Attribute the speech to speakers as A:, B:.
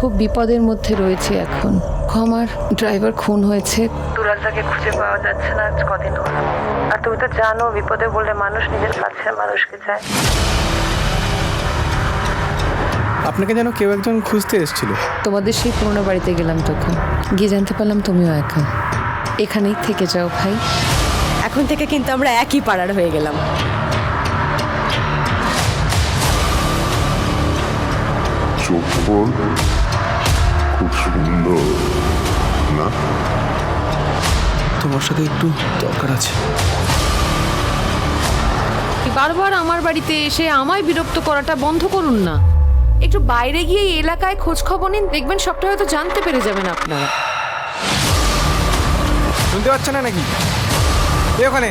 A: খুব বিপদের মধ্যে রয়েছে এখন। আমার ড্রাইভার খুন হয়েছে, দুলালদাকে খুঁজে পাওয়া যাচ্ছে না আজ কদিন হলো। আর তুমি তো জানো বিপদে বললে মানুষ নিজের কাছে মানুষকে চায়।
B: আপনাকে যেন কেউ একজন খুঁজতে এসেছিল।
A: তোমাদের সেই পুরোনো বাড়িতে গেলাম, তখন গিয়ে জানতে পারলাম তুমিও একা। এখানেই থেকে যাও ভাই।
C: এখন থেকে কিন্তু আমরা একই পাড়ার হয়ে গেলাম।
D: চোখ খুব সুন্দর না?
B: তোমার সাথে একটু দরকার আছে।
A: বারবার আমার বাড়িতে এসে আমায় বিরক্ত করাটা বন্ধ করুন না। একটু বাইরে গিয়ে এই এলাকায় খোঁজ খবর নিন, দেখবেন সবটা হয়তো জানতে পেরে যাবেন আপনারা।
B: শুনতে পাচ্ছ না নাকি? ওখানে